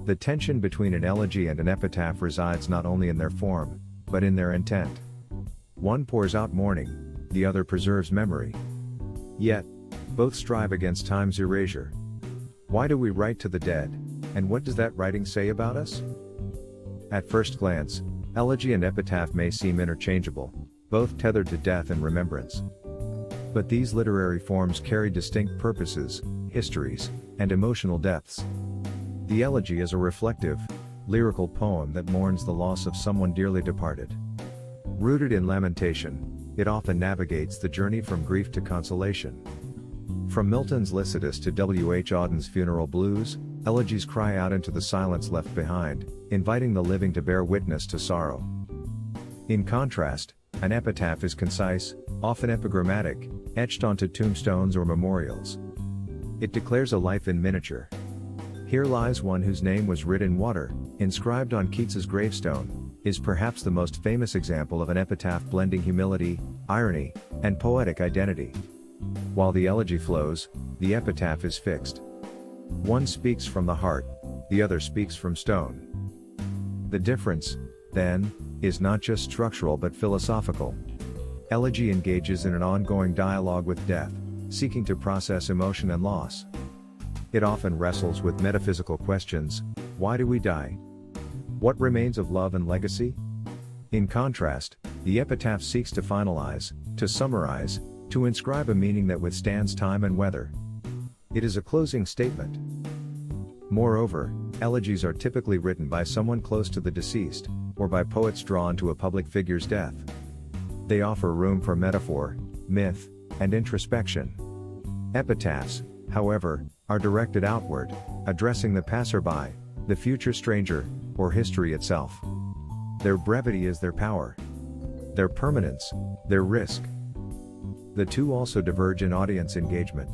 The tension between an elegy and an epitaph resides not only in their form, but in their intent. One pours out mourning, the other preserves memory. Yet, both strive against time's erasure. Why do we write to the dead, and what does that writing say about us? At first glance, elegy and epitaph may seem interchangeable, both tethered to death and remembrance. But these literary forms carry distinct purposes, histories, and emotional depths. The elegy is a reflective, lyrical poem that mourns the loss of someone dearly departed. Rooted in lamentation, it often navigates the journey from grief to consolation. From Milton's Lycidas to W. H. Auden's Funeral Blues, elegies cry out into the silence left behind, inviting the living to bear witness to sorrow. In contrast, an epitaph is concise, often epigrammatic, etched onto tombstones or memorials. It declares a life in miniature. "Here lies one whose name was writ in water," inscribed on Keats's gravestone, is perhaps the most famous example of an epitaph blending humility, irony, and poetic identity. While the elegy flows, the epitaph is fixed. One speaks from the heart, the other speaks from stone. The difference, then, is not just structural but philosophical. Elegy engages in an ongoing dialogue with death, seeking to process emotion and loss. It often wrestles with metaphysical questions: why do we die? What remains of love and legacy? In contrast, the epitaph seeks to finalize, to summarize, to inscribe a meaning that withstands time and weather. It is a closing statement. Moreover, elegies are typically written by someone close to the deceased, or by poets drawn to a public figure's death. They offer room for metaphor, myth, and introspection. Epitaphs, however, are directed outward, addressing the passerby, the future stranger, or history itself. Their brevity is their power. Their permanence, their risk. The two also diverge in audience engagement.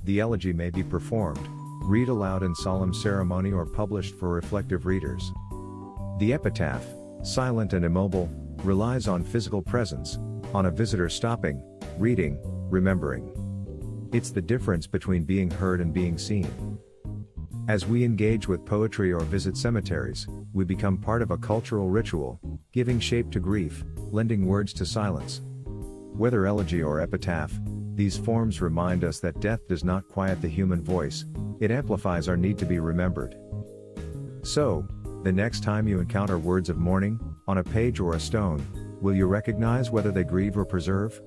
The elegy may be performed, read aloud in solemn ceremony, or published for reflective readers. The epitaph, silent and immobile, relies on physical presence, on a visitor stopping, reading, remembering. It's the difference between being heard and being seen. As we engage with poetry or visit cemeteries, we become part of a cultural ritual, giving shape to grief, lending words to silence. Whether elegy or epitaph, these forms remind us that death does not quiet the human voice, it amplifies our need to be remembered. So, the next time you encounter words of mourning, on a page or a stone, will you recognize whether they grieve or preserve?